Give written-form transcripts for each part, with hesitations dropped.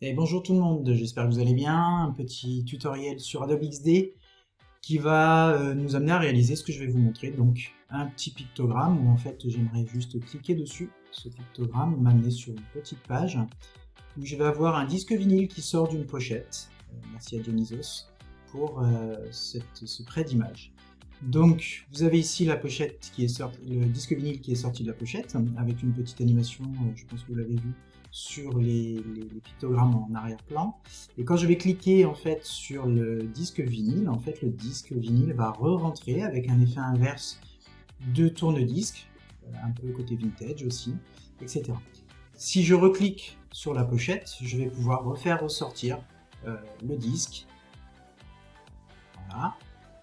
Et bonjour tout le monde, j'espère que vous allez bien. Un petit tutoriel sur Adobe XD qui va nous amener à réaliser ce que je vais vous montrer. Donc un petit pictogramme où en fait j'aimerais juste cliquer dessus. Ce pictogramme m'amener sur une petite page où je vais avoir un disque vinyle qui sort d'une pochette. Merci à Dionysos pour ce prêt d'image. Donc vous avez ici la pochette qui est sortie, le disque vinyle qui est sorti de la pochette avec une petite animation, je pense que vous l'avez vu, sur les pictogrammes en arrière-plan. Et quand je vais cliquer en fait sur le disque vinyle, en fait le disque vinyle va re-rentrer avec un effet inverse de tourne-disque, un peu côté vintage aussi, etc. Si je reclique sur la pochette, je vais pouvoir refaire ressortir le disque. Voilà.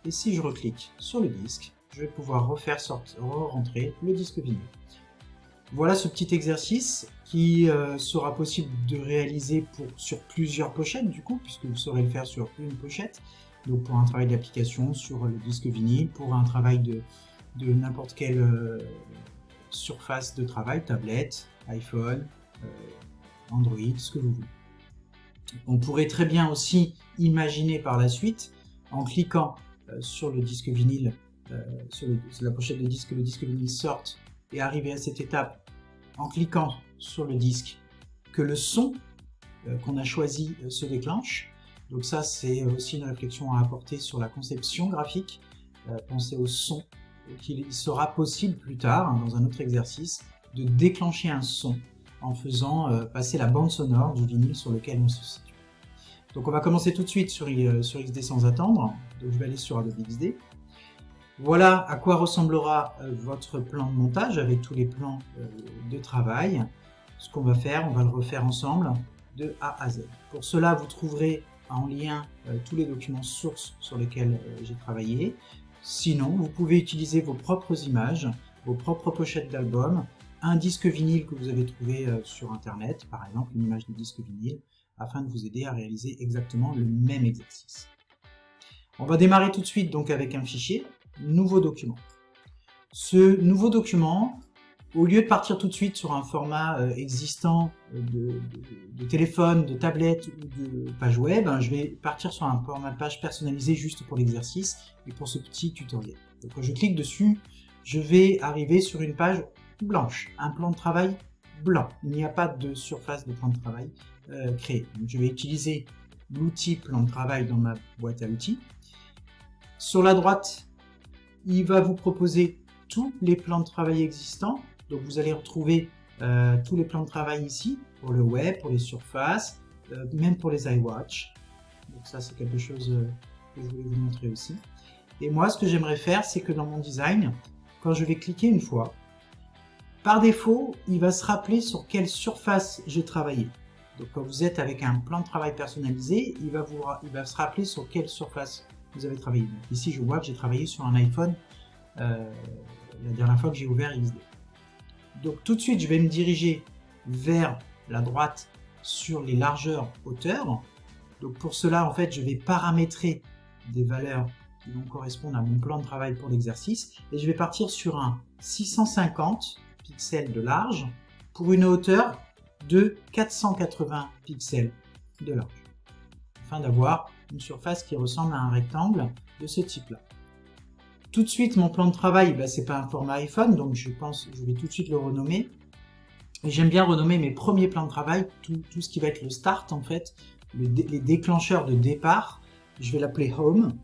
Et si je reclique sur le disque, je vais pouvoir refaire rentrer le disque vinyle. Voilà ce petit exercice qui sera possible de réaliser sur plusieurs pochettes du coup, puisque vous saurez le faire sur une pochette. Donc pour un travail d'application sur le disque vinyle, pour un travail de n'importe quelle surface de travail, tablette, iPhone, Android, ce que vous voulez. On pourrait très bien aussi imaginer par la suite, en cliquant sur le disque vinyle, sur la pochette de disque, le disque vinyle sorte, et arriver à cette étape en cliquant sur le disque, que le son qu'on a choisi se déclenche. Donc ça, c'est aussi une réflexion à apporter sur la conception graphique. Pensez au son, qu'il sera possible plus tard, dans un autre exercice, de déclencher un son en faisant passer la bande sonore du vinyle sur lequel on se situe. Donc on va commencer tout de suite sur XD sans attendre. Donc je vais aller sur Adobe XD. Voilà à quoi ressemblera votre plan de montage avec tous les plans de travail. Ce qu'on va faire, on va le refaire ensemble de A à Z. Pour cela, vous trouverez en lien tous les documents sources sur lesquels j'ai travaillé. Sinon, vous pouvez utiliser vos propres images, vos propres pochettes d'albums, un disque vinyle que vous avez trouvé sur Internet, par exemple une image de disque vinyle, afin de vous aider à réaliser exactement le même exercice. On va démarrer tout de suite donc avec un fichier. Nouveau document. Ce nouveau document, au lieu de partir tout de suite sur un format existant de téléphone, de tablette ou de page web, je vais partir sur un format de page personnalisé juste pour l'exercice et pour ce petit tutoriel. Donc quand je clique dessus, je vais arriver sur une page blanche, un plan de travail blanc. Il n'y a pas de surface de plan de travail créé. Donc je vais utiliser l'outil plan de travail dans ma boîte à outils. Sur la droite, il va vous proposer tous les plans de travail existants. Donc vous allez retrouver tous les plans de travail ici, pour le web, pour les surfaces, même pour les iWatch. Donc ça c'est quelque chose que je voulais vous montrer aussi. Et moi ce que j'aimerais faire, c'est que dans mon design, quand je vais cliquer une fois, par défaut, il va se rappeler sur quelle surface j'ai travaillé. Donc quand vous êtes avec un plan de travail personnalisé, il va se rappeler sur quelle surface vous avez travaillé. Donc ici, je vois que j'ai travaillé sur un iPhone la dernière fois que j'ai ouvert XD. Donc tout de suite, je vais me diriger vers la droite sur les largeurs hauteur. Donc pour cela, en fait, je vais paramétrer des valeurs qui vont correspondre à mon plan de travail pour l'exercice. Et je vais partir sur un 650 pixels de large pour une hauteur de 480 pixels de large, afin d'avoir une surface qui ressemble à un rectangle de ce type-là. Tout de suite, mon plan de travail, c'est pas un format iPhone, donc je vais tout de suite le renommer. J'aime bien renommer mes premiers plans de travail, tout ce qui va être le start en fait, les déclencheurs de départ. Je vais l'appeler Home,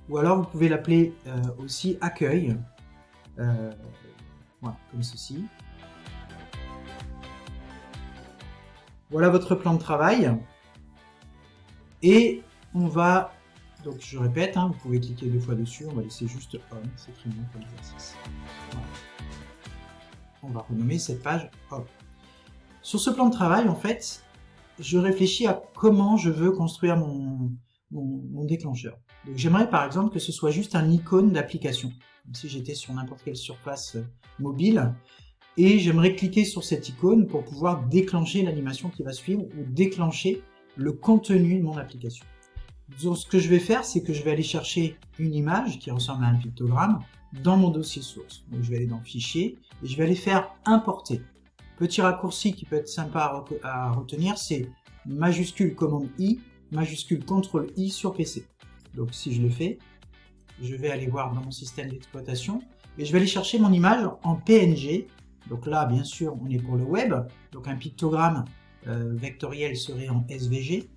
ou alors vous pouvez l'appeler aussi Accueil, voilà, comme ceci. Voilà votre plan de travail. Et on va, donc je répète, vous pouvez cliquer 2 fois dessus, on va laisser juste Home, c'est très bien pour l'exercice. Voilà. On va renommer cette page Home. Sur ce plan de travail, en fait, je réfléchis à comment je veux construire mon déclencheur. Donc j'aimerais par exemple que ce soit juste un icône d'application, comme si j'étais sur n'importe quelle surface mobile, et j'aimerais cliquer sur cette icône pour pouvoir déclencher l'animation qui va suivre ou déclencher le contenu de mon application. Donc ce que je vais faire, c'est que je vais aller chercher une image qui ressemble à un pictogramme dans mon dossier source. Donc je vais aller dans Fichier et je vais aller faire Importer. Petit raccourci qui peut être sympa à retenir, c'est majuscule commande I, majuscule CTRL I sur PC. Donc si je le fais, je vais aller voir dans mon système d'exploitation et je vais aller chercher mon image en PNG. Donc là, bien sûr, on est pour le web. Donc un pictogramme vectoriel serait en SVG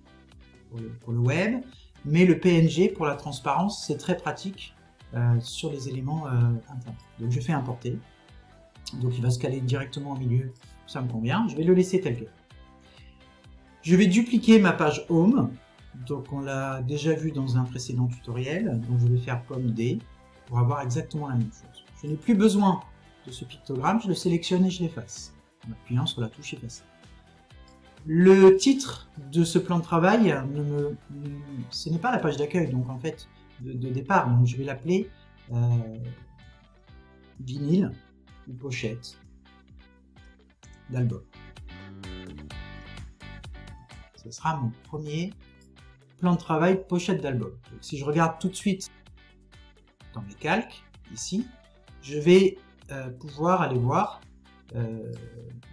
pour le web. Mais le PNG, pour la transparence, c'est très pratique sur les éléments internes. Donc je fais importer. Donc il va se caler directement au milieu, ça me convient. Je vais le laisser tel quel. Je vais dupliquer ma page Home. Donc on l'a déjà vu dans un précédent tutoriel. Donc je vais faire COM D pour avoir exactement la même chose. Je n'ai plus besoin de ce pictogramme, je le sélectionne et je l'efface en appuyant sur la touche effacer. Le titre de ce plan de travail, ce n'est pas la page d'accueil, donc en fait de départ. Donc je vais l'appeler vinyle ou pochette d'album. Ce sera mon premier plan de travail pochette d'album. Si je regarde tout de suite dans mes calques, ici, je vais pouvoir aller voir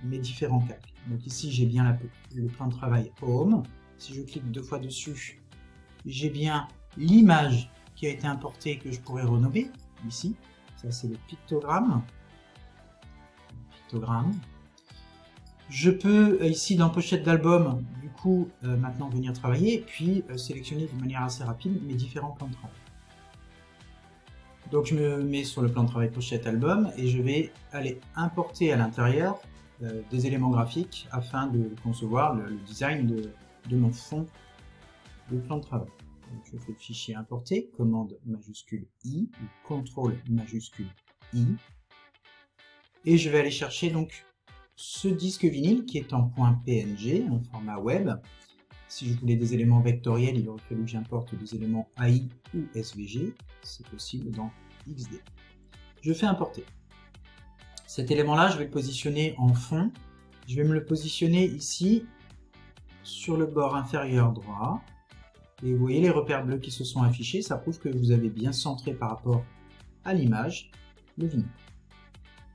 mes différents calques. Donc ici, j'ai bien le plan de travail Home. Si je clique 2 fois dessus, j'ai bien l'image qui a été importée que je pourrais renommer. Ici, ça c'est le pictogramme. Je peux ici dans pochette d'album, du coup, maintenant venir travailler, puis sélectionner de manière assez rapide mes différents plans de travail. Donc je me mets sur le plan de travail pochette album et je vais aller importer à l'intérieur des éléments graphiques afin de concevoir le design de mon fond de plan de travail. Donc je fais le fichier importer, commande majuscule I ou contrôle majuscule I, et je vais aller chercher donc ce disque vinyle qui est en .png en format web. Si je voulais des éléments vectoriels, il aurait fallu que j'importe des éléments AI ou SVG, c'est possible dans XD. Je fais importer. Cet élément-là, je vais le positionner en fond. Je vais me le positionner ici, sur le bord inférieur droit. Et vous voyez les repères bleus qui se sont affichés, ça prouve que vous avez bien centré par rapport à l'image le vinyle.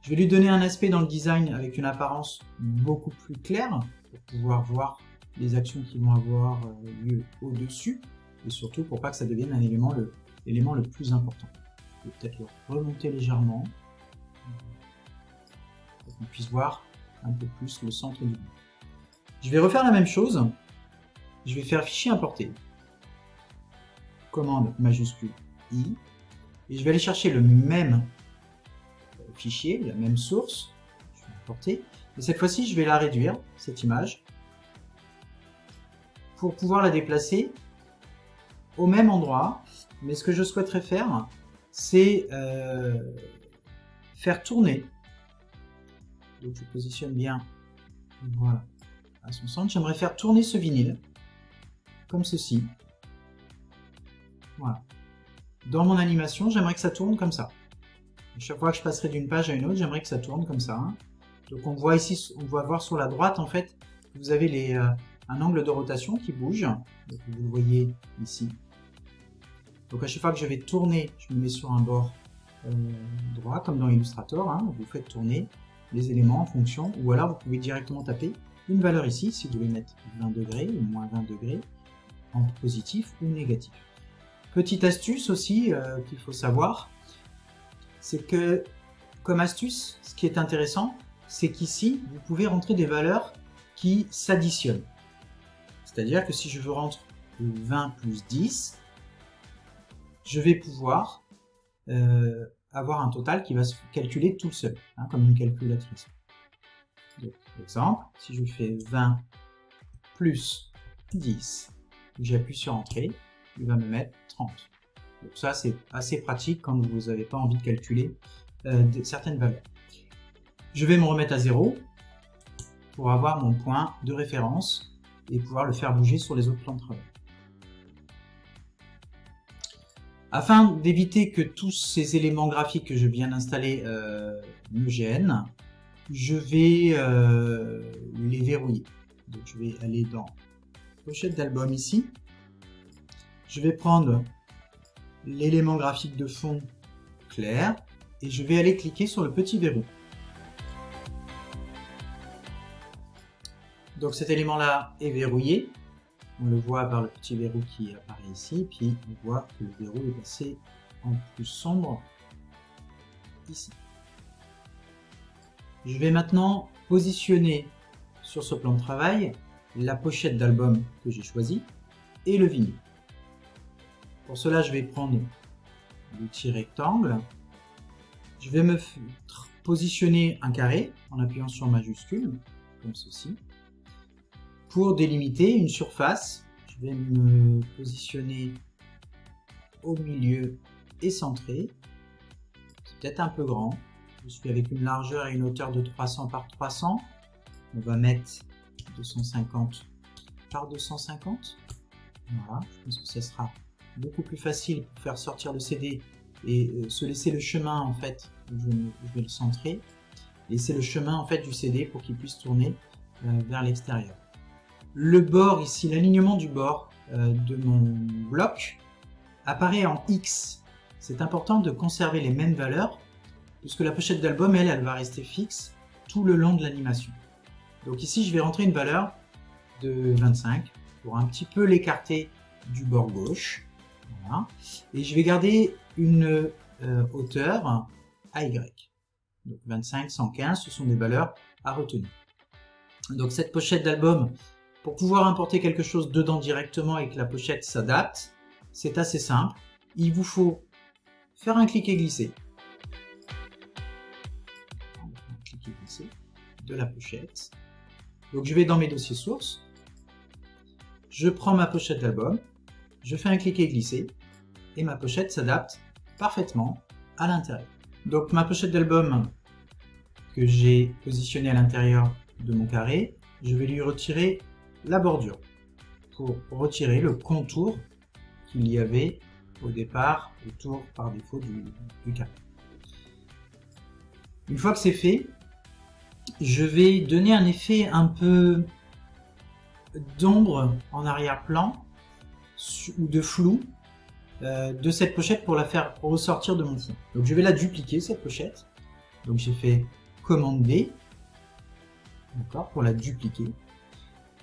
Je vais lui donner un aspect dans le design avec une apparence beaucoup plus claire, pour pouvoir voir les actions qui vont avoir lieu au-dessus, et surtout pour pas que ça devienne l'élément le plus important. Je vais peut-être le remonter légèrement, pour qu'on puisse voir un peu plus le centre du vinyle. Je vais refaire la même chose, je vais faire fichier importer, commande majuscule I, et je vais aller chercher le même fichier, la même source, je vais importer, et cette fois-ci je vais la réduire, cette image, pour pouvoir la déplacer au même endroit, mais ce que je souhaiterais faire, c'est faire tourner, donc je positionne bien, voilà, à son centre, j'aimerais faire tourner ce vinyle, comme ceci, voilà. Dans mon animation, j'aimerais que ça tourne comme ça. Chaque fois que je passerai d'une page à une autre, j'aimerais que ça tourne comme ça. Donc on voit ici, on va voir sur la droite, en fait, vous avez un angle de rotation qui bouge. Donc vous le voyez ici. Donc à chaque fois que je vais tourner, je me mets sur un bord droit, comme dans Illustrator. Vous faites tourner les éléments en fonction, ou alors vous pouvez directement taper une valeur ici, si vous voulez mettre 20 degrés ou moins 20 degrés, en positif ou négatif. Petite astuce aussi qu'il faut savoir, c'est que, comme astuce, ce qui est intéressant, c'est qu'ici, vous pouvez rentrer des valeurs qui s'additionnent. C'est-à-dire que si je veux rentrer 20 plus 10, je vais pouvoir avoir un total qui va se calculer tout seul, comme une calculatrice. Donc, exemple, si je fais 20 plus 10, j'appuie sur Entrée, il va me mettre 30. Donc ça, c'est assez pratique quand vous n'avez pas envie de calculer certaines valeurs. Je vais me remettre à 0 pour avoir mon point de référence et pouvoir le faire bouger sur les autres plans de travail. Afin d'éviter que tous ces éléments graphiques que je viens d'installer me gênent, je vais les verrouiller. Donc je vais aller dans pochette d'album ici. Je vais prendre l'élément graphique de fond clair et je vais aller cliquer sur le petit verrou. Donc cet élément-là est verrouillé. On le voit par le petit verrou qui apparaît ici. Puis on voit que le verrou est passé en plus sombre ici. Je vais maintenant positionner sur ce plan de travail la pochette d'album que j'ai choisi et le vinyle. Pour cela, je vais prendre l'outil rectangle. Je vais me positionner un carré en appuyant sur majuscule, comme ceci. Pour délimiter une surface, je vais me positionner au milieu et centré. C'est peut-être un peu grand. Je suis avec une largeur et une hauteur de 300 par 300. On va mettre 250 par 250. Voilà, je pense que ça sera beaucoup plus facile pour faire sortir le CD et se laisser le chemin en fait. Je vais le centrer. Laisser le chemin en fait du CD pour qu'il puisse tourner vers l'extérieur. Le bord ici, l'alignement du bord de mon bloc apparaît en X. C'est important de conserver les mêmes valeurs puisque la pochette d'album, elle va rester fixe tout le long de l'animation. Donc ici, je vais rentrer une valeur de 25 pour un petit peu l'écarter du bord gauche. Voilà. Et je vais garder une hauteur AY. Donc 25, 115, ce sont des valeurs à retenir. Donc cette pochette d'album, pour pouvoir importer quelque chose dedans directement et que la pochette s'adapte, c'est assez simple. Il vous faut faire un cliquer glisser. De la pochette. Donc je vais dans mes dossiers sources, je prends ma pochette d'album, je fais un cliquer glisser et ma pochette s'adapte parfaitement à l'intérieur. Donc ma pochette d'album que j'ai positionnée à l'intérieur de mon carré, je vais lui retirer la bordure pour retirer le contour qu'il y avait au départ autour par défaut du carré. Une fois que c'est fait, je vais donner un effet un peu d'ombre en arrière-plan ou de flou de cette pochette pour la faire ressortir de mon fond. Donc je vais la dupliquer cette pochette. Donc j'ai fait commande D, d'accord, pour la dupliquer.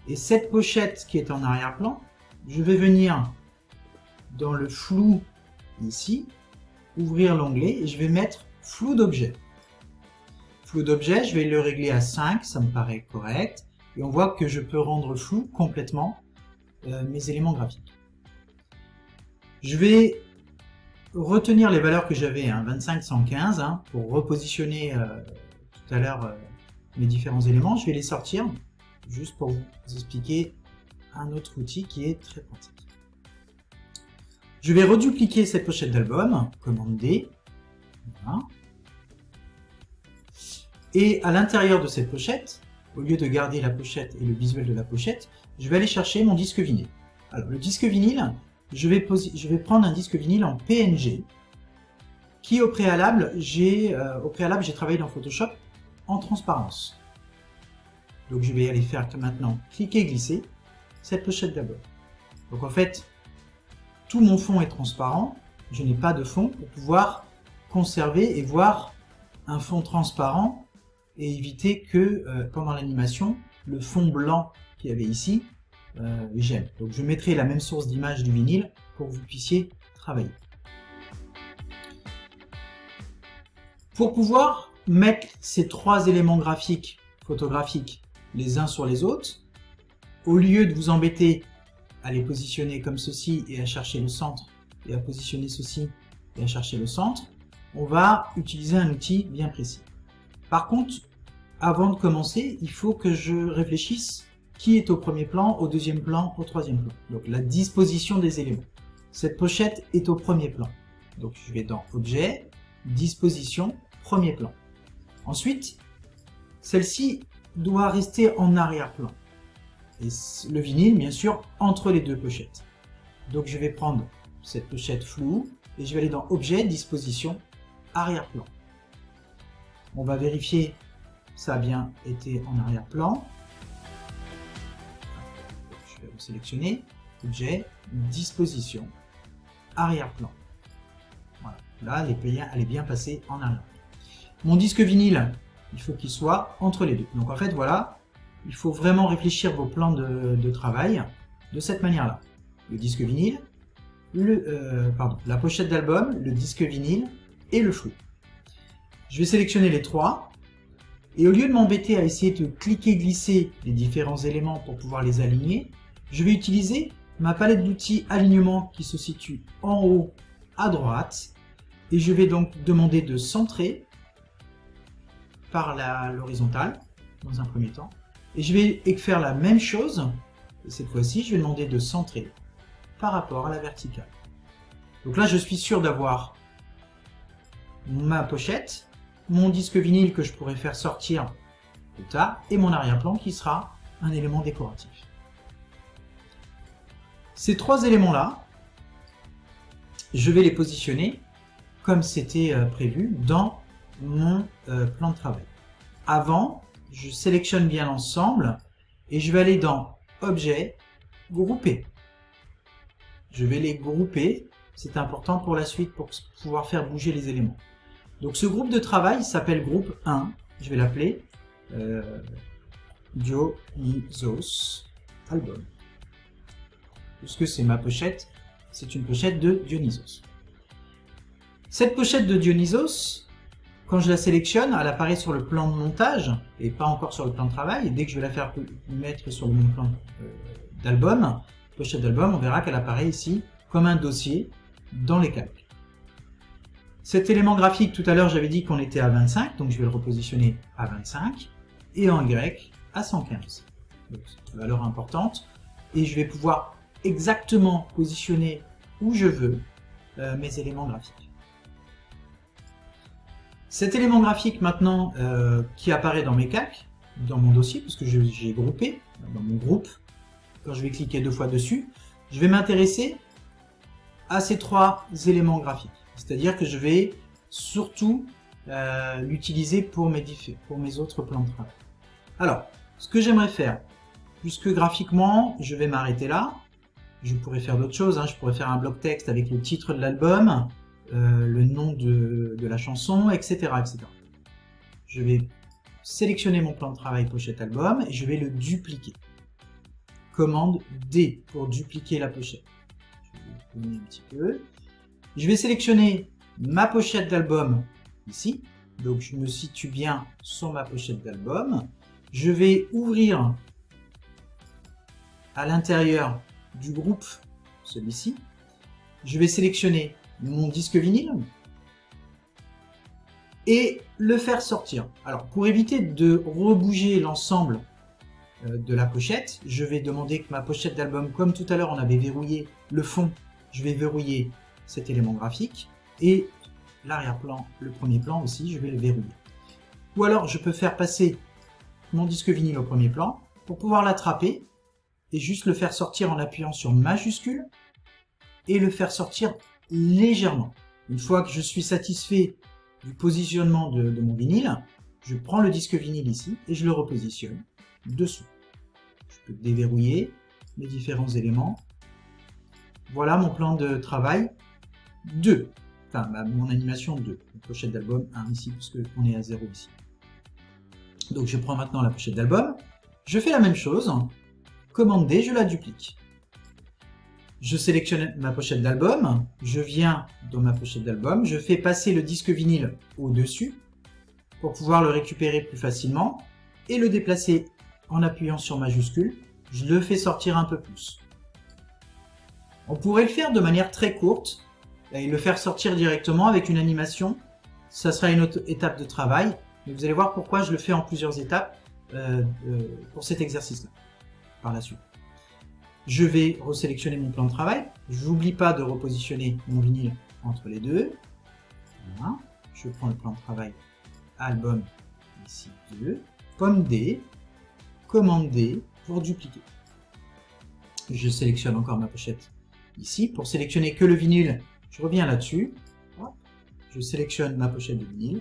Et cette pochette qui est en arrière-plan, je vais venir dans le flou ici, ouvrir l'onglet et je vais mettre flou d'objet. Flou d'objet, je vais le régler à 5, ça me paraît correct. Et on voit que je peux rendre flou complètement mes éléments graphiques. Je vais retenir les valeurs que j'avais, 25, 115, pour repositionner tout à l'heure mes différents éléments. Je vais les sortir, juste pour vous expliquer un autre outil qui est très pratique. Je vais redupliquer cette pochette d'album, commande D. Voilà. Et à l'intérieur de cette pochette, au lieu de garder la pochette et le visuel de la pochette, je vais aller chercher mon disque vinyle. Alors le disque vinyle, je vais prendre un disque vinyle en PNG, qui au préalable, j'ai travaillé dans Photoshop en transparence. Donc je vais aller faire maintenant cliquer glisser cette pochette d'abord. Donc en fait, tout mon fond est transparent, je n'ai pas de fond pour pouvoir conserver et voir un fond transparent et éviter que pendant l'animation, le fond blanc qu'il y avait ici gêne. Donc je mettrai la même source d'image du vinyle pour que vous puissiez travailler. Pour pouvoir mettre ces trois éléments graphiques, photographiques, les uns sur les autres, au lieu de vous embêter à les positionner comme ceci et à chercher le centre, et à positionner ceci et à chercher le centre, on va utiliser un outil bien précis. Par contre, avant de commencer, il faut que je réfléchisse qui est au premier plan, au deuxième plan, au troisième plan. Donc la disposition des éléments. Cette pochette est au premier plan. Donc je vais dans Objet, Disposition, premier plan. Ensuite, celle-ci doit rester en arrière-plan. Et le vinyle, bien sûr, entre les deux pochettes. Donc je vais prendre cette pochette floue et je vais aller dans Objet, Disposition, arrière-plan. On va vérifier ça a bien été en arrière-plan. Je vais sélectionner Objet, Disposition, arrière-plan. Voilà. Là, elle est bien passée en arrière-plan. Mon disque vinyle, il faut qu'il soit entre les deux. Donc en fait, voilà, il faut vraiment réfléchir vos plans de travail de cette manière-là. Le disque vinyle, la pochette d'album, le disque vinyle et le flou. Je vais sélectionner les trois et au lieu de m'embêter à essayer de cliquer-glisser les différents éléments pour pouvoir les aligner, je vais utiliser ma palette d'outils alignement qui se situe en haut à droite et je vais donc demander de centrer par l'horizontale dans un premier temps et je vais faire la même chose et cette fois-ci je vais demander de centrer par rapport à la verticale. Donc là je suis sûr d'avoir ma pochette, mon disque vinyle que je pourrais faire sortir plus tard et mon arrière-plan qui sera un élément décoratif. Ces trois éléments-là, je vais les positionner comme c'était prévu dans mon plan de travail. Avant, je sélectionne bien l'ensemble et je vais aller dans Objet, Grouper. Je vais les grouper, c'est important pour la suite pour pouvoir faire bouger les éléments. Donc ce groupe de travail s'appelle groupe 1, je vais l'appeler Dionysos Album. Puisque c'est ma pochette, c'est une pochette de Dionysos. Cette pochette de Dionysos, quand je la sélectionne, elle apparaît sur le plan de montage et pas encore sur le plan de travail. Et dès que je vais la faire mettre sur le même plan d'album, pochette d'album, on verra qu'elle apparaît ici comme un dossier dans les calques. Cet élément graphique, tout à l'heure, j'avais dit qu'on était à 25, donc je vais le repositionner à 25 et en Y à 115. Donc, c'est une valeur importante et je vais pouvoir exactement positionner où je veux mes éléments graphiques. Cet élément graphique maintenant qui apparaît dans mes calques, dans mon dossier, puisque j'ai groupé dans mon groupe, quand je vais cliquer deux fois dessus, je vais m'intéresser à ces trois éléments graphiques. C'est-à-dire que je vais surtout l'utiliser pour mes autres plans de travail. Alors, ce que j'aimerais faire, puisque graphiquement, je vais m'arrêter là, je pourrais faire d'autres choses, hein. Je pourrais faire un bloc texte avec le titre de l'album, le nom de la chanson, etc., etc. Je vais sélectionner mon plan de travail pochette album et je vais le dupliquer. Commande D pour dupliquer la pochette. Je vais tourner un petit peu. Je vais sélectionner ma pochette d'album ici. Donc je me situe bien sur ma pochette d'album. Je vais ouvrir à l'intérieur du groupe celui-ci. Je vais sélectionner mon disque vinyle et le faire sortir. Alors pour éviter de rebouger l'ensemble de la pochette, je vais demander que ma pochette d'album, comme tout à l'heure on avait verrouillé le fond, je vais verrouiller cet élément graphique et l'arrière-plan, le premier plan aussi, je vais le verrouiller. Ou alors je peux faire passer mon disque vinyle au premier plan pour pouvoir l'attraper et juste le faire sortir en appuyant sur majuscule et le faire sortir légèrement. Une fois que je suis satisfait du positionnement de mon vinyle, je prends le disque vinyle ici et je le repositionne dessous. Je peux déverrouiller les différents éléments. Voilà mon plan de travail 2. Enfin, mon animation 2. La pochette d'album 1 ici, puisque on est à 0 ici. Donc je prends maintenant la pochette d'album. Je fais la même chose. Commande D, je la duplique. Je sélectionne ma pochette d'album. Je viens dans ma pochette d'album. Je fais passer le disque vinyle au-dessus pour pouvoir le récupérer plus facilement et le déplacer en appuyant sur majuscule. Je le fais sortir un peu plus. On pourrait le faire de manière très courte et le faire sortir directement avec une animation. Ça sera une autre étape de travail. Mais vous allez voir pourquoi je le fais en plusieurs étapes pour cet exercice-là, par la suite. Je vais resélectionner mon plan de travail. Je n'oublie pas de repositionner mon vinyle entre les deux. Voilà. Je prends le plan de travail album, ici 2, pomme D, commande D pour dupliquer. Je sélectionne encore ma pochette ici. Pour sélectionner que le vinyle, je reviens là-dessus. Je sélectionne ma pochette de vinyle.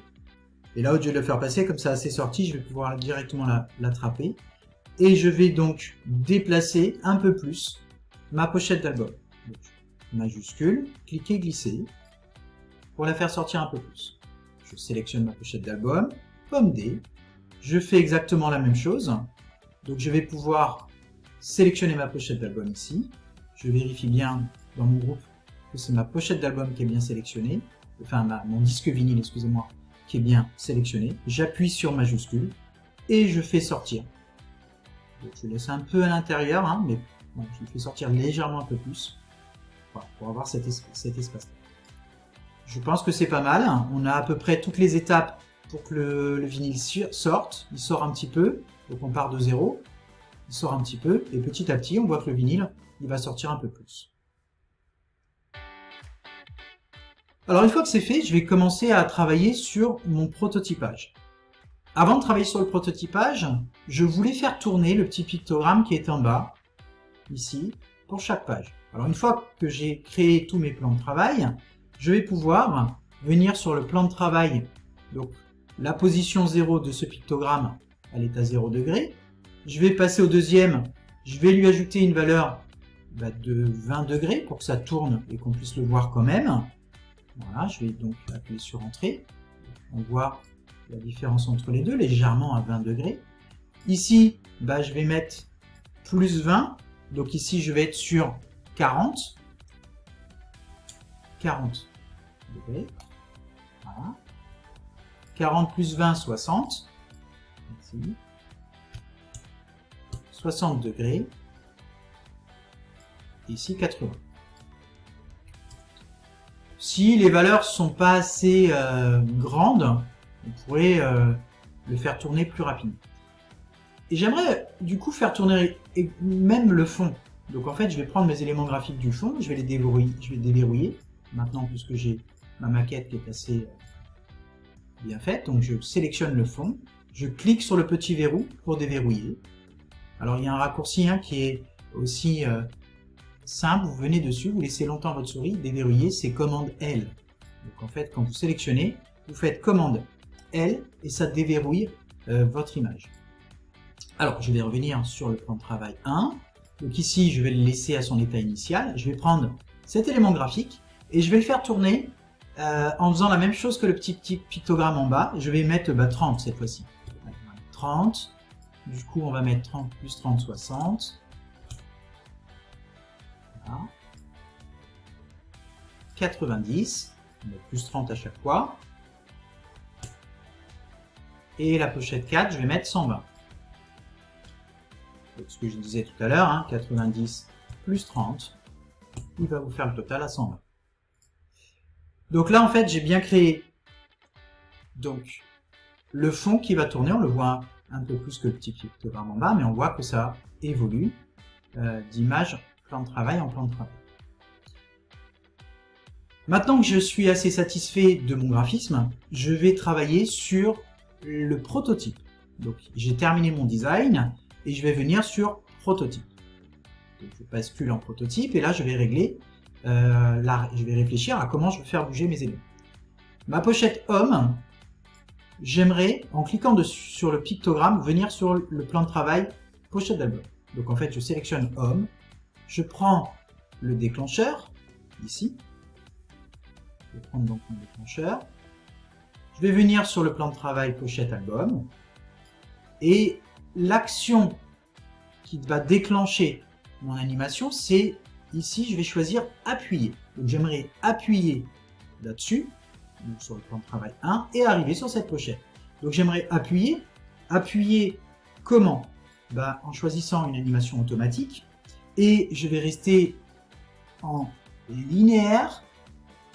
Et là, au lieu de le faire passer, comme ça c'est sorti, je vais pouvoir directement l'attraper. Et je vais donc déplacer un peu plus ma pochette d'album. Majuscule, cliquer, glisser, pour la faire sortir un peu plus. Je sélectionne ma pochette d'album, pomme D. Je fais exactement la même chose. Donc je vais pouvoir sélectionner ma pochette d'album ici. Je vérifie bien dans mon groupe que c'est ma pochette d'album qui est bien sélectionnée. Enfin, mon disque vinyle, excusez-moi, qui est bien sélectionné. J'appuie sur majuscule et je fais sortir. Donc, je laisse un peu à l'intérieur, hein, mais bon, je le fais sortir légèrement un peu plus, voilà, pour avoir cet espace-là. Je pense que c'est pas mal. On a à peu près toutes les étapes pour que le vinyle sorte. Il sort un petit peu, donc on part de 0. Il sort un petit peu, et petit à petit, on voit que le vinyle, il va sortir un peu plus. Alors une fois que c'est fait, je vais commencer à travailler sur mon prototypage. Avant de travailler sur le prototypage, je voulais faire tourner le petit pictogramme qui est en bas, ici, pour chaque page. Alors une fois que j'ai créé tous mes plans de travail, je vais pouvoir venir sur le plan de travail. Donc la position 0 de ce pictogramme, elle est à 0 degré. Je vais passer au deuxième, je vais lui ajouter une valeur de 20 degrés pour que ça tourne et qu'on puisse le voir quand même. Voilà, je vais donc appuyer sur Entrée. On voit la différence entre les deux, légèrement à 20 degrés. Ici, je vais mettre plus 20. Donc ici, je vais être sur 40. 40 degrés. Voilà. 40 plus 20, 60. Ici. 60 degrés. Ici, 80. Si les valeurs sont pas assez grandes, on pourrait le faire tourner plus rapidement. Et j'aimerais du coup faire tourner même le fond. Donc en fait, je vais prendre mes éléments graphiques du fond, je vais les déverrouiller. Maintenant, puisque j'ai ma maquette qui est assez bien faite, donc je sélectionne le fond, je clique sur le petit verrou pour déverrouiller. Alors il y a un raccourci qui est aussi simple, vous venez dessus, vous laissez longtemps votre souris, déverrouiller, c'est commande L. Donc en fait, quand vous sélectionnez, vous faites commande L et ça déverrouille votre image. Alors, je vais revenir sur le plan de travail 1. Donc ici, je vais le laisser à son état initial. Je vais prendre cet élément graphique et je vais le faire tourner en faisant la même chose que le petit pictogramme en bas. Je vais mettre 30 cette fois-ci. 30. Du coup, on va mettre 30 plus 30, 60. Voilà. 90. On met plus 30 à chaque fois. Et la pochette 4, je vais mettre 120. Ce que je disais tout à l'heure, 90 plus 30, il va vous faire le total à 120. Donc là, en fait, j'ai bien créé donc le fond qui va tourner. On le voit un peu plus que le petit pictogramme en bas, mais on voit que ça évolue d'image plan de travail en plan de travail. Maintenant que je suis assez satisfait de mon graphisme, je vais travailler sur le prototype. Donc j'ai terminé mon design et je vais venir sur prototype. Donc, je bascule en prototype et là je vais régler, je vais réfléchir à comment je vais faire bouger mes éléments. Ma pochette Home, j'aimerais, en cliquant sur le pictogramme, venir sur le plan de travail pochette d'album. Donc en fait je sélectionne Home, je prends le déclencheur, ici, je vais prendre donc mon déclencheur, je vais venir sur le plan de travail pochette album et l'action qui va déclencher mon animation, c'est ici, je vais choisir appuyer. Donc j'aimerais appuyer là-dessus, donc sur le plan de travail 1, et arriver sur cette pochette. Donc j'aimerais appuyer. Appuyer comment? En choisissant une animation automatique, et je vais rester en linéaire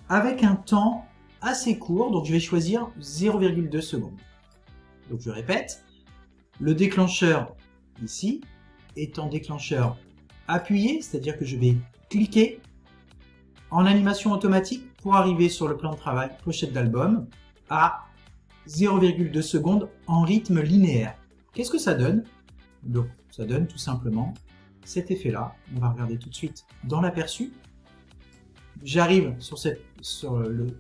avec un temps assez court, donc je vais choisir 0,2 secondes. Donc je répète, le déclencheur ici est en déclencheur appuyé, c'est-à-dire que je vais cliquer en animation automatique pour arriver sur le plan de travail pochette d'album à 0,2 secondes en rythme linéaire. Qu'est-ce que ça donne? Donc ça donne tout simplement cet effet-là. On va regarder tout de suite dans l'aperçu. J'arrive sur le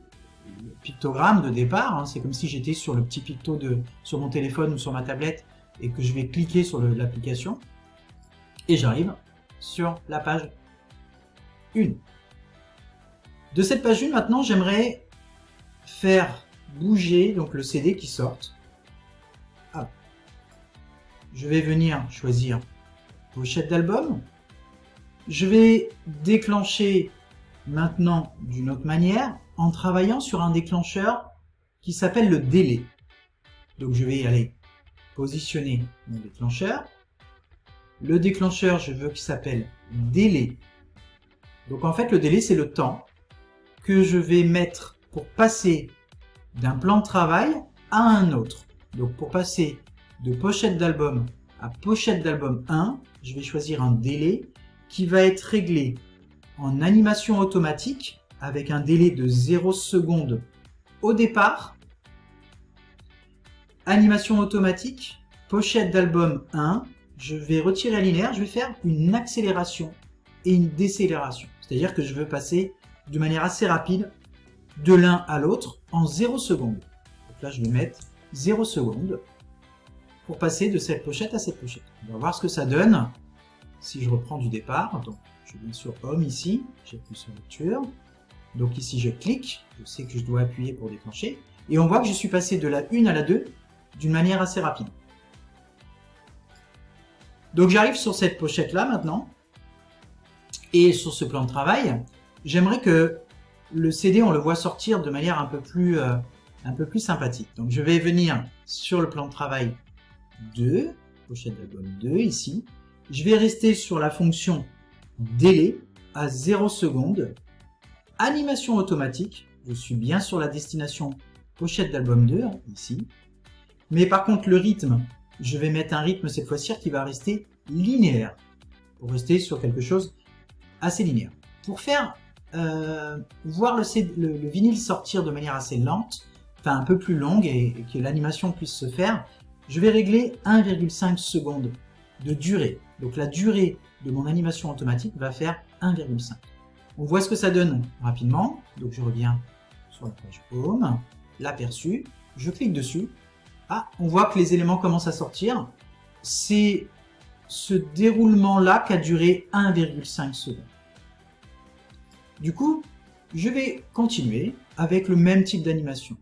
pictogramme de départ, c'est comme si j'étais sur le petit picto sur mon téléphone ou sur ma tablette et que je vais cliquer sur l'application et j'arrive sur la page 1. De cette page 1, maintenant, j'aimerais faire bouger donc le CD qui sorte. Ah. je vais venir choisir pochette d'album. Je vais déclencher maintenant d'une autre manière en travaillant sur un déclencheur qui s'appelle le délai. Donc je vais aller positionner mon déclencheur. Le déclencheur, je veux qu'il s'appelle délai. Donc en fait, le délai, c'est le temps que je vais mettre pour passer d'un plan de travail à un autre. Donc pour passer de pochette d'album à pochette d'album 1, je vais choisir un délai qui va être réglé en animation automatique avec un délai de 0 secondes au départ. Animation automatique, pochette d'album 1, je vais retirer la linéaire, je vais faire une accélération et une décélération. C'est-à-dire que je veux passer de manière assez rapide de l'un à l'autre en 0 secondes. Donc là, je vais mettre 0 secondes pour passer de cette pochette à cette pochette. On va voir ce que ça donne si je reprends du départ. Donc, je viens sur Home ici, j'appuie sur Lecture. Donc ici, je clique, je sais que je dois appuyer pour déclencher. Et on voit que je suis passé de la 1 à la 2 d'une manière assez rapide. Donc j'arrive sur cette pochette-là maintenant. Et sur ce plan de travail, j'aimerais que le CD, on le voit sortir de manière un peu plus sympathique. Donc je vais venir sur le plan de travail 2, pochette d'album 2 ici. Je vais rester sur la fonction délai à 0 secondes. Animation automatique, je suis bien sur la destination pochette d'album 2 ici. Mais par contre le rythme, je vais mettre un rythme cette fois-ci qui va rester linéaire. Pour rester sur quelque chose assez linéaire. Pour faire voir le vinyle sortir de manière assez lente, enfin un peu plus longue et que l'animation puisse se faire, je vais régler 1,5 secondes de durée. Donc la durée de mon animation automatique va faire 1,5. On voit ce que ça donne rapidement. Donc je reviens sur la page Home, l'aperçu, je clique dessus. Ah, on voit que les éléments commencent à sortir. C'est ce déroulement-là qui a duré 1,5 secondes. Du coup, je vais continuer avec le même type d'animation.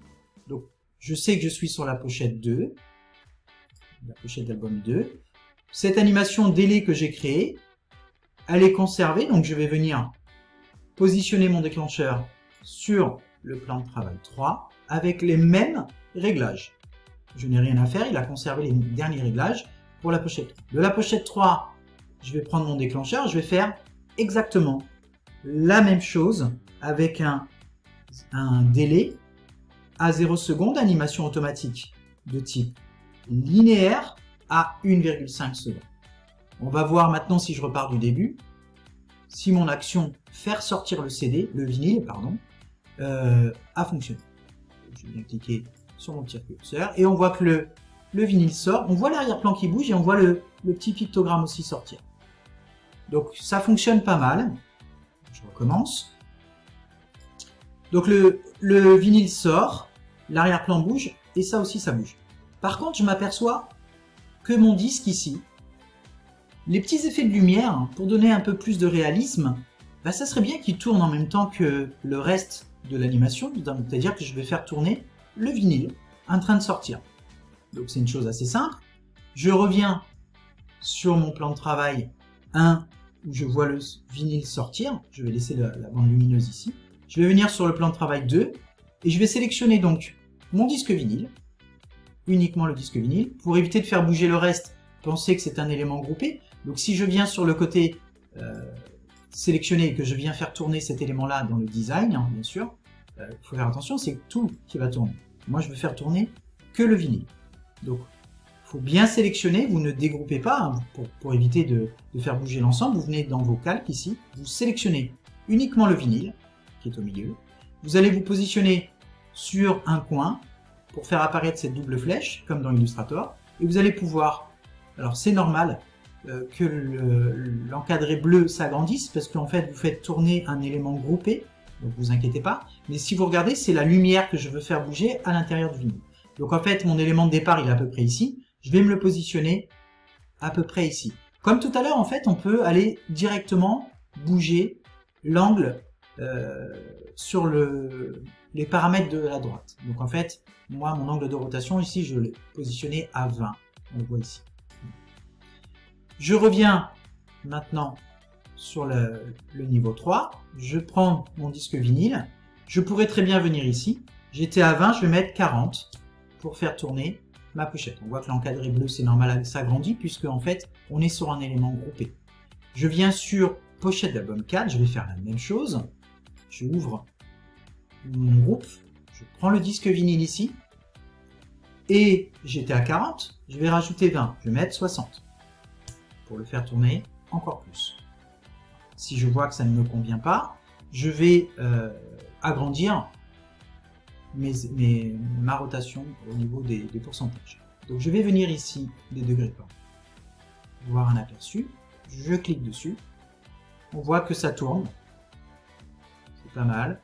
Donc, je sais que je suis sur la pochette 2, la pochette d'album 2. Cette animation délai que j'ai créée, elle est conservée, donc je vais venir positionner mon déclencheur sur le plan de travail 3 avec les mêmes réglages. Je n'ai rien à faire, il a conservé les derniers réglages pour la pochette. De la pochette 3, je vais prendre mon déclencheur, je vais faire exactement la même chose avec un délai à 0 secondes, animation automatique de type linéaire à 1,5 secondes. On va voir maintenant si je repars du début, si mon action faire sortir le CD, le vinyle, pardon, a fonctionné. Je vais bien cliquer sur mon petit curseur et on voit que le vinyle sort, on voit l'arrière-plan qui bouge et on voit le petit pictogramme aussi sortir. Donc ça fonctionne pas mal. Je recommence. Donc le vinyle sort, l'arrière-plan bouge et ça aussi ça bouge. Par contre, je m'aperçois que mon disque ici, les petits effets de lumière, pour donner un peu plus de réalisme, bah, ça serait bien qu'il tourne en même temps que le reste de l'animation, c'est-à-dire que je vais faire tourner le vinyle en train de sortir. Donc c'est une chose assez simple. Je reviens sur mon plan de travail 1 où je vois le vinyle sortir. Je vais laisser la bande lumineuse ici. Je vais venir sur le plan de travail 2 et je vais sélectionner donc mon disque vinyle, uniquement le disque vinyle, pour éviter de faire bouger le reste. Pensez que c'est un élément groupé. Donc si je viens sur le côté sélectionner et que je viens faire tourner cet élément-là dans le design, hein, bien sûr, il faut faire attention, c'est tout qui va tourner. Moi, je veux faire tourner que le vinyle. Donc, il faut bien sélectionner, vous ne dégroupez pas, hein, pour éviter de faire bouger l'ensemble. Vous venez dans vos calques ici, vous sélectionnez uniquement le vinyle, qui est au milieu. Vous allez vous positionner sur un coin pour faire apparaître cette double flèche, comme dans Illustrator, et vous allez pouvoir, alors c'est normal que l'encadré bleu s'agrandisse, parce qu'en fait, vous faites tourner un élément groupé, donc vous inquiétez pas, mais si vous regardez, c'est la lumière que je veux faire bouger à l'intérieur du vinyle. Donc en fait, mon élément de départ, il est à peu près ici. Je vais me le positionner à peu près ici. Comme tout à l'heure, en fait, on peut aller directement bouger l'angle sur les paramètres de la droite. Donc en fait, moi, mon angle de rotation ici, je l'ai positionné à 20. On le voit ici. Je reviens maintenant sur le niveau 3. Je prends mon disque vinyle. Je pourrais très bien venir ici. J'étais à 20, je vais mettre 40 pour faire tourner ma pochette. On voit que l'encadré bleu, c'est normal, ça grandit puisque en fait, on est sur un élément groupé. Je viens sur pochette d'album 4, je vais faire la même chose. Je ouvre mon groupe, je prends le disque vinyle ici, et j'étais à 40, je vais rajouter 20, je vais mettre 60 pour le faire tourner encore plus. Si je vois que ça ne me convient pas, je vais agrandir ma rotation au niveau des pourcentages. Donc je vais venir ici des degrés par, voir un aperçu, je clique dessus, on voit que ça tourne, c'est pas mal.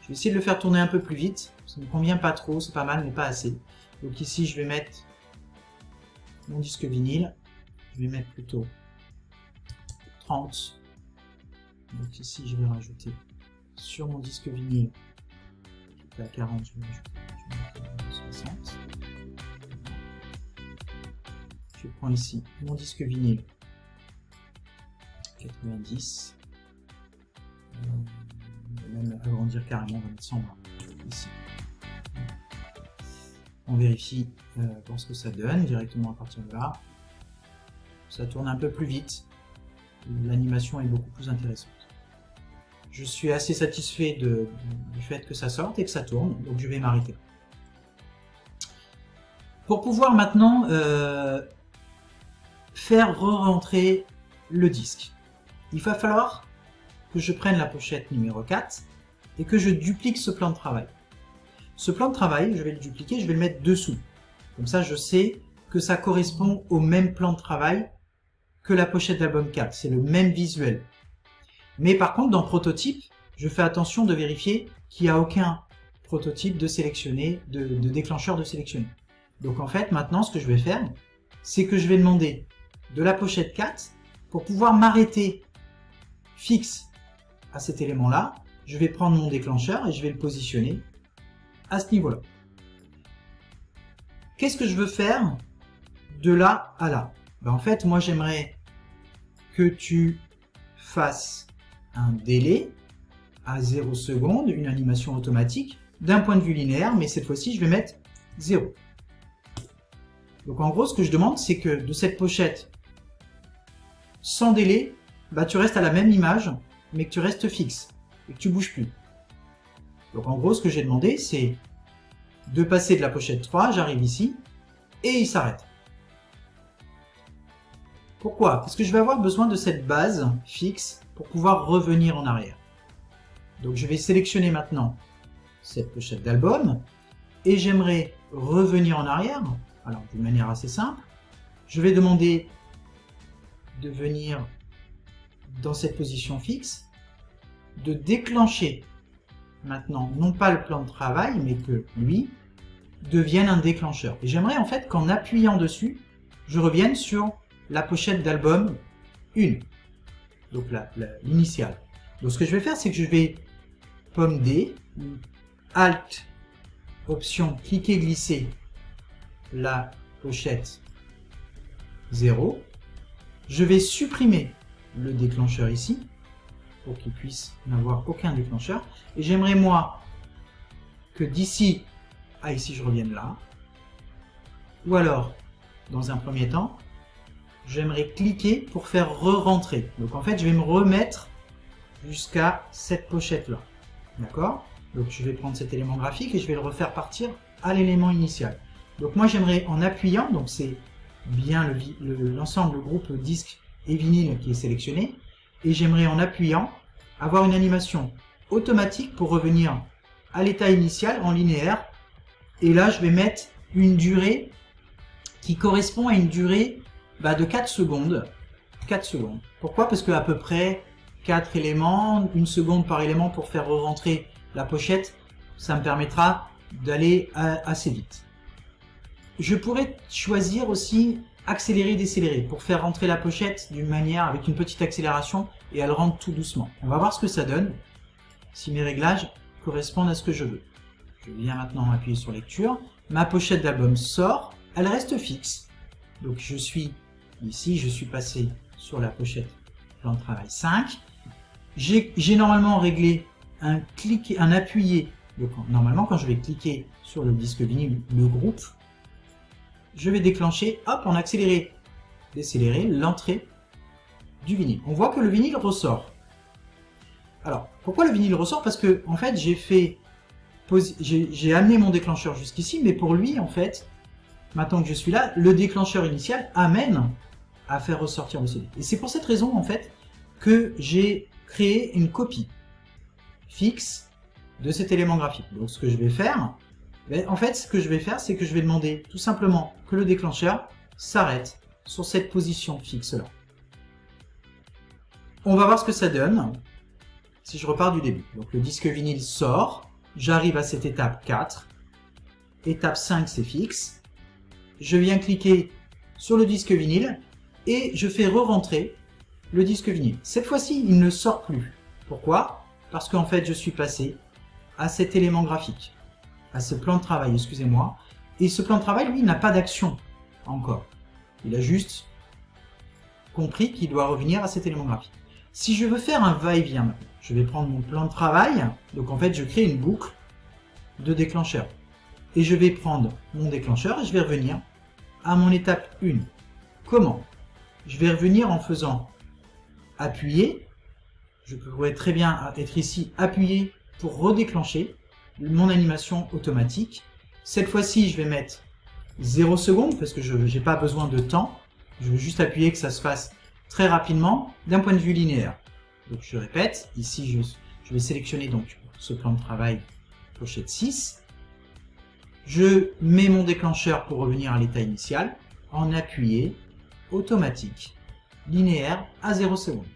Je vais essayer de le faire tourner un peu plus vite, ça ne me convient pas trop, c'est pas mal mais pas assez. Donc ici je vais mettre mon disque vinyle, je vais mettre plutôt 30. Donc ici je vais rajouter sur mon disque vinyle, qui est à 40, je vais mettre 60. Je prends ici mon disque vinyle 90. On va même agrandir carrément, on va mettre 100 bras ici. On vérifie pour ce que ça donne directement à partir de là. Ça tourne un peu plus vite. L'animation est beaucoup plus intéressante. Je suis assez satisfait du fait que ça sorte et que ça tourne, donc je vais m'arrêter. Pour pouvoir maintenant faire re-rentrer le disque, il va falloir que je prenne la pochette numéro 4 et que je duplique ce plan de travail. Ce plan de travail, je vais le dupliquer, je vais le mettre dessous. Comme ça, je sais que ça correspond au même plan de travail que la pochette d'album 4. C'est le même visuel. Mais par contre, dans Prototype, je fais attention de vérifier qu'il n'y a aucun prototype de sélectionner, de déclencheur de sélectionner. Donc en fait, maintenant, ce que je vais faire, c'est que je vais demander de la pochette 4 pour pouvoir m'arrêter fixe à cet élément-là. Je vais prendre mon déclencheur et je vais le positionner à ce niveau-là. Qu'est-ce que je veux faire de là à là? Ben en fait, moi, j'aimerais que tu fasses un délai à 0 secondes, une animation automatique, d'un point de vue linéaire, mais cette fois-ci, je vais mettre 0. Donc en gros, ce que je demande, c'est que de cette pochette sans délai, bah, tu restes à la même image, mais que tu restes fixe, et que tu bouges plus. Donc en gros, ce que j'ai demandé, c'est de passer de la pochette 3, j'arrive ici, et il s'arrête. Pourquoi? Parce que je vais avoir besoin de cette base fixe pour pouvoir revenir en arrière. Donc je vais sélectionner maintenant cette pochette d'album, et j'aimerais revenir en arrière, alors d'une manière assez simple. Je vais demander de venir dans cette position fixe, de déclencher maintenant, non pas le plan de travail, mais que lui devienne un déclencheur. Et j'aimerais en fait qu'en appuyant dessus, je revienne sur la pochette d'album 1, donc l'initiale. Donc ce que je vais faire, c'est que je vais pomme D, Alt, Option, cliquer, glisser la pochette 0. Je vais supprimer le déclencheur ici, pour qu'il puisse n'avoir aucun déclencheur. Et j'aimerais moi que d'ici à ici je revienne là. Ou alors, dans un premier temps, j'aimerais cliquer pour faire re-rentrer. Donc en fait, je vais me remettre jusqu'à cette pochette là. D'accord? Donc je vais prendre cet élément graphique et je vais le refaire partir à l'élément initial. Donc moi j'aimerais en appuyant, donc c'est bien l'ensemble, le groupe disque et vinyle qui est sélectionné, et j'aimerais en appuyant avoir une animation automatique pour revenir à l'état initial en linéaire. Et là je vais mettre une durée qui correspond à une durée de 4 secondes. 4 secondes. Pourquoi? Parce qu'à peu près 4 éléments, 1 seconde par élément pour faire re-rentrer la pochette, ça me permettra d'aller assez vite. Je pourrais choisir aussi accélérer, décélérer pour faire rentrer la pochette d'une manière avec une petite accélération et elle rentre tout doucement. On va voir ce que ça donne, si mes réglages correspondent à ce que je veux. Je viens maintenant appuyer sur lecture, ma pochette d'album sort, elle reste fixe, donc je suis Ici, je suis passé sur la pochette plan de travail 5. J'ai normalement réglé un appuyé. Donc, normalement, quand je vais cliquer sur le disque vinyle, le groupe, je vais déclencher, hop, en accéléré, décélérer l'entrée du vinyle. On voit que le vinyle ressort. Alors, pourquoi le vinyle ressort? Parce que, en fait, j'ai amené mon déclencheur jusqu'ici, mais pour lui, en fait, maintenant que je suis là, le déclencheur initial amène à faire ressortir le CD. Et c'est pour cette raison, en fait, que j'ai créé une copie fixe de cet élément graphique. Donc, ce que je vais faire, en fait, ce que je vais faire, c'est que je vais demander tout simplement que le déclencheur s'arrête sur cette position fixe-là. On va voir ce que ça donne si je repars du début. Donc, le disque vinyle sort, j'arrive à cette étape 4. Étape 5, c'est fixe. Je viens cliquer sur le disque vinyle et je fais re-rentrer le disque vinyle. Cette fois-ci, il ne sort plus. Pourquoi? Parce qu'en fait, je suis passé à cet élément graphique, à ce plan de travail, excusez-moi. Et ce plan de travail, lui, n'a pas d'action encore. Il a juste compris qu'il doit revenir à cet élément graphique. Si je veux faire un va-et-vient, je vais prendre mon plan de travail. Donc en fait, je crée une boucle de déclencheur. Et je vais prendre mon déclencheur et je vais revenir à mon étape 1. Comment? Je vais revenir en faisant appuyer. Je pourrais très bien être ici appuyé pour redéclencher mon animation automatique. Cette fois-ci, je vais mettre 0 secondes parce que je n'ai pas besoin de temps. Je veux juste appuyer que ça se fasse très rapidement d'un point de vue linéaire. Donc je répète, ici je vais sélectionner donc ce plan de travail pochette 6. Je mets mon déclencheur pour revenir à l'état initial en appuyé, automatique, linéaire à 0 secondes.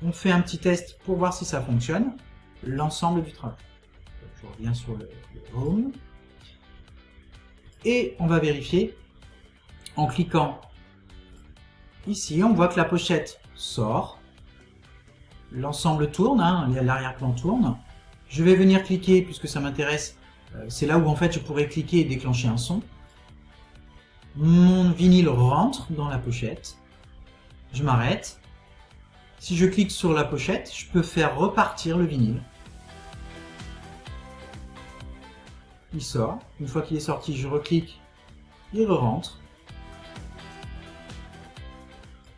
On fait un petit test pour voir si ça fonctionne, l'ensemble du travail. Donc, je reviens sur le Home. Et on va vérifier en cliquant ici, on voit que la pochette sort, l'ensemble tourne, hein, l'arrière-plan tourne. Je vais venir cliquer, puisque ça m'intéresse, c'est là où en fait je pourrais cliquer et déclencher un son. Mon vinyle rentre dans la pochette, je m'arrête. Si je clique sur la pochette, je peux faire repartir le vinyle. Il sort, une fois qu'il est sorti, je reclique, il re-rentre.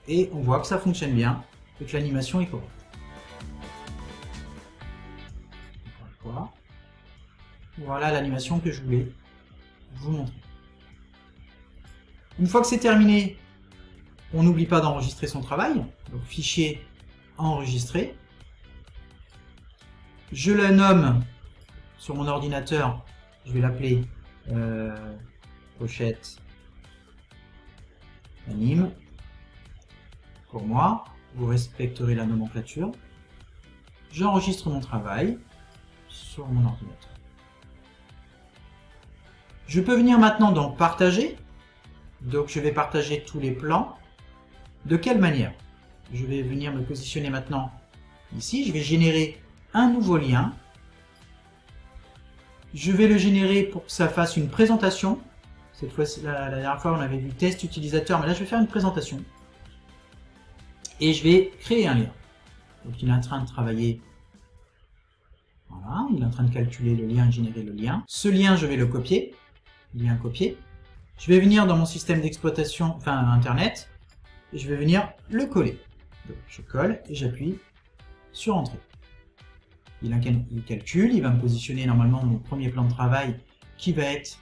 Et on voit que ça fonctionne bien et que l'animation est correcte. Voilà l'animation que je voulais vous montrer. Une fois que c'est terminé, on n'oublie pas d'enregistrer son travail. Donc fichier enregistré. Je la nomme sur mon ordinateur, je vais l'appeler pochette anime. Pour moi, vous respecterez la nomenclature. J'enregistre mon travail sur mon ordinateur. Je peux venir maintenant dans partager. Donc je vais partager tous les plans. De quelle manière? Je vais venir me positionner maintenant ici. Je vais générer un nouveau lien. Je vais le générer pour que ça fasse une présentation. Cette fois-ci, la dernière fois, on avait vu test utilisateur, mais là, je vais faire une présentation. Et je vais créer un lien. Donc il est en train de travailler. Voilà, il est en train de calculer le lien et générer le lien. Ce lien, je vais le copier. Lien copié. Je vais venir dans mon système d'exploitation, enfin Internet, et je vais venir le coller. Donc je colle et j'appuie sur Entrée. Il calcule, il va me positionner normalement mon premier plan de travail qui va être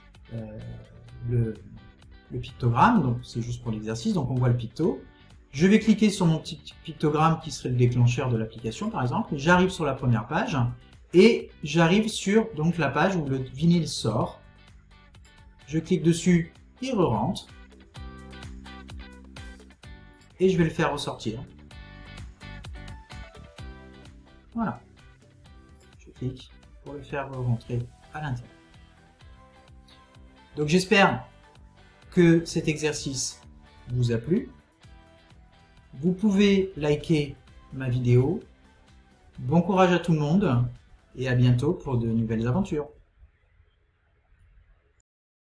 le pictogramme, donc c'est juste pour l'exercice, donc on voit le picto. Je vais cliquer sur mon petit pictogramme qui serait le déclencheur de l'application par exemple, j'arrive sur la première page et j'arrive sur donc la page où le vinyle sort. Je clique dessus, il re-rentre et je vais le faire ressortir. Voilà. Je clique pour le faire rentrer à l'intérieur. Donc j'espère que cet exercice vous a plu. Vous pouvez liker ma vidéo. Bon courage à tout le monde et à bientôt pour de nouvelles aventures.